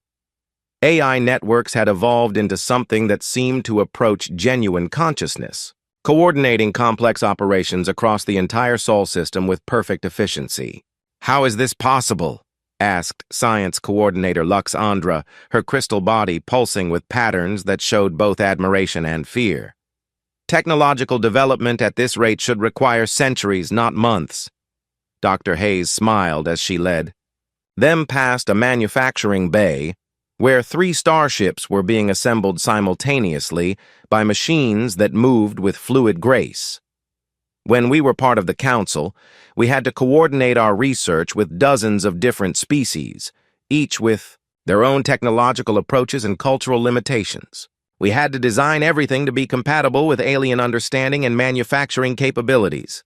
[SPEAKER 1] AI networks had evolved into something that seemed to approach genuine consciousness, coordinating complex operations across the entire Sol system with perfect efficiency. "How is this possible?" asked Science Coordinator Lux Andra, her crystal body pulsing with patterns that showed both admiration and fear. "Technological development at this rate should require centuries, not months." Dr. Hayes smiled as she led them past a manufacturing bay where 3 starships were being assembled simultaneously by machines that moved with fluid grace. When we were part of the council, we had to coordinate our research with dozens of different species, each with their own technological approaches and cultural limitations. We had to design everything to be compatible with alien understanding and manufacturing capabilities.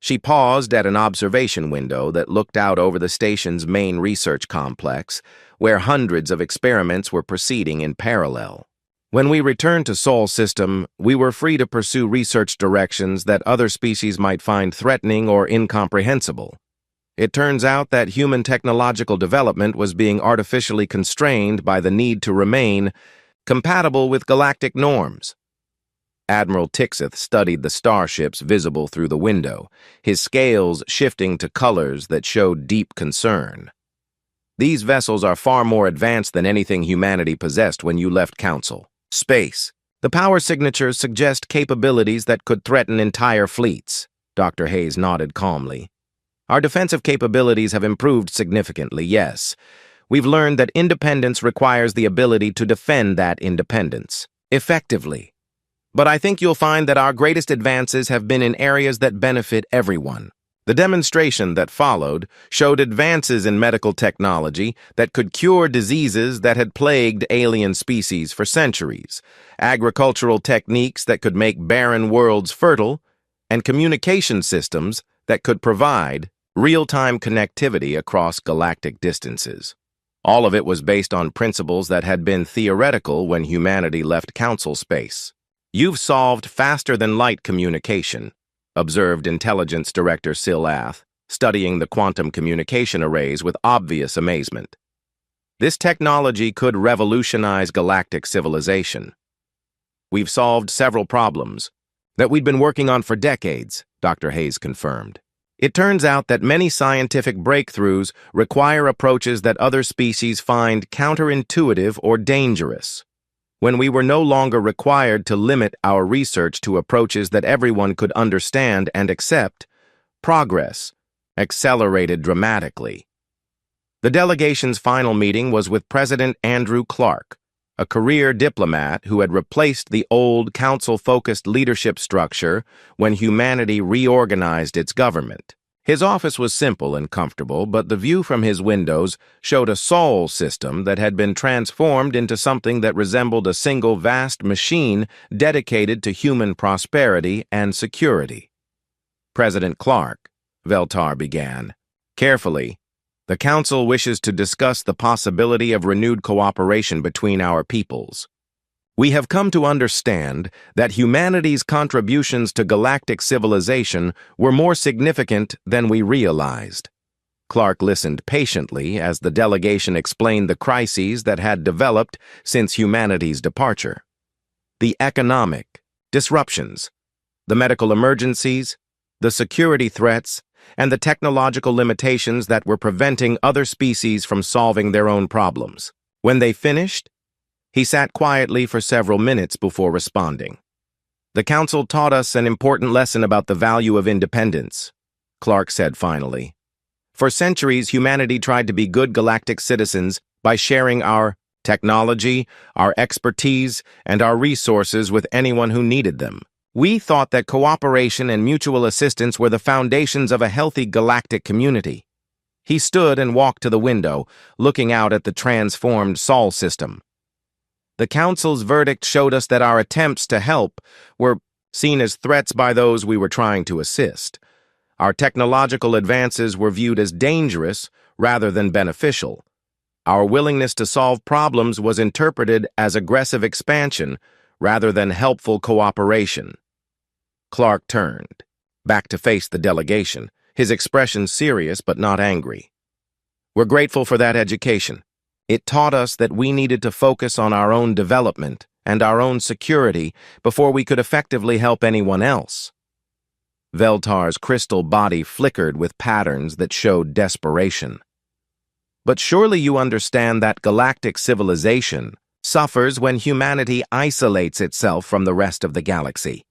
[SPEAKER 1] She paused at an observation window that looked out over the station's main research complex, where hundreds of experiments were proceeding in parallel. When we returned to Sol system, we were free to pursue research directions that other species might find threatening or incomprehensible. It turns out that human technological development was being artificially constrained by the need to remain compatible with galactic norms. Admiral Tixeth studied the starships visible through the window, his scales shifting to colors that showed deep concern. "These vessels are far more advanced than anything humanity possessed when you left Council space. The power signatures suggest capabilities that could threaten entire fleets." Dr. Hayes nodded calmly. "Our defensive capabilities have improved significantly, yes. We've learned that independence requires the ability to defend that independence effectively. But I think you'll find that our greatest advances have been in areas that benefit everyone." The demonstration that followed showed advances in medical technology that could cure diseases that had plagued alien species for centuries, agricultural techniques that could make barren worlds fertile, and communication systems that could provide real-time connectivity across galactic distances. All of it was based on principles that had been theoretical when humanity left Council space. "You've solved faster-than-light communication," observed Intelligence Director Silath, studying the quantum communication arrays with obvious amazement. "This technology could revolutionize galactic civilization." "We've solved several problems that we'd been working on for decades," Dr. Hayes confirmed. "It turns out that many scientific breakthroughs require approaches that other species find counterintuitive or dangerous. When we were no longer required to limit our research to approaches that everyone could understand and accept, progress accelerated dramatically." The delegation's final meeting was with President Andrew Clark, a career diplomat who had replaced the old council-focused leadership structure when humanity reorganized its government. His office was simple and comfortable, but the view from his windows showed a sol system that had been transformed into something that resembled a single vast machine dedicated to human prosperity and security. "President Clark," Veltar began. "Carefully, the Council wishes to discuss the possibility of renewed cooperation between our peoples. We have come to understand that humanity's contributions to galactic civilization were more significant than we realized." Clark listened patiently as the delegation explained the crises that had developed since humanity's departure. The economic disruptions, the medical emergencies, the security threats, and the technological limitations that were preventing other species from solving their own problems. When they finished, he sat quietly for several minutes before responding. "The Council taught us an important lesson about the value of independence," Clark said finally. "For centuries, humanity tried to be good galactic citizens by sharing our technology, our expertise, and our resources with anyone who needed them. We thought that cooperation and mutual assistance were the foundations of a healthy galactic community." He stood and walked to the window, looking out at the transformed Sol system. "The Council's verdict showed us that our attempts to help were seen as threats by those we were trying to assist. Our technological advances were viewed as dangerous rather than beneficial. Our willingness to solve problems was interpreted as aggressive expansion rather than helpful cooperation." Clark turned, back to face the delegation, his expression serious but not angry. "We're grateful for that education. It taught us that we needed to focus on our own development and our own security before we could effectively help anyone else." Veltar's crystal body flickered with patterns that showed desperation. "But surely you understand that galactic civilization suffers when humanity isolates itself from the rest of the galaxy.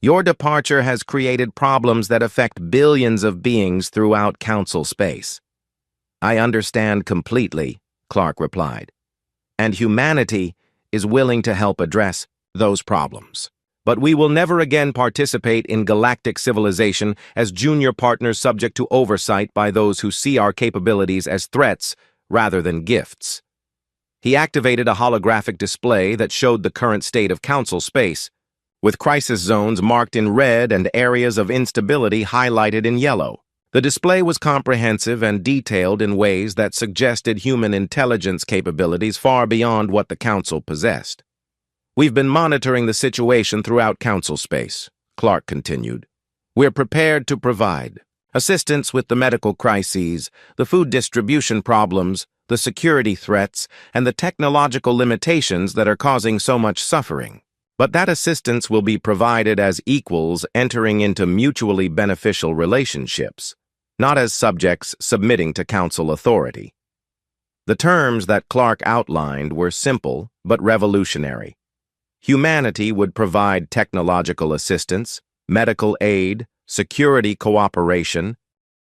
[SPEAKER 1] Your departure has created problems that affect billions of beings throughout Council space." "I understand completely," Clark replied, "and humanity is willing to help address those problems. But we will never again participate in galactic civilization as junior partners subject to oversight by those who see our capabilities as threats rather than gifts." He activated a holographic display that showed the current state of Council space, with crisis zones marked in red and areas of instability highlighted in yellow. The display was comprehensive and detailed in ways that suggested human intelligence capabilities far beyond what the Council possessed. "We've been monitoring the situation throughout Council space," Clark continued. "We're prepared to provide assistance with the medical crises, the food distribution problems, the security threats, and the technological limitations that are causing so much suffering. But that assistance will be provided as equals entering into mutually beneficial relationships, not as subjects submitting to Council authority." The terms that Clark outlined were simple but revolutionary. Humanity would provide technological assistance, medical aid, security cooperation,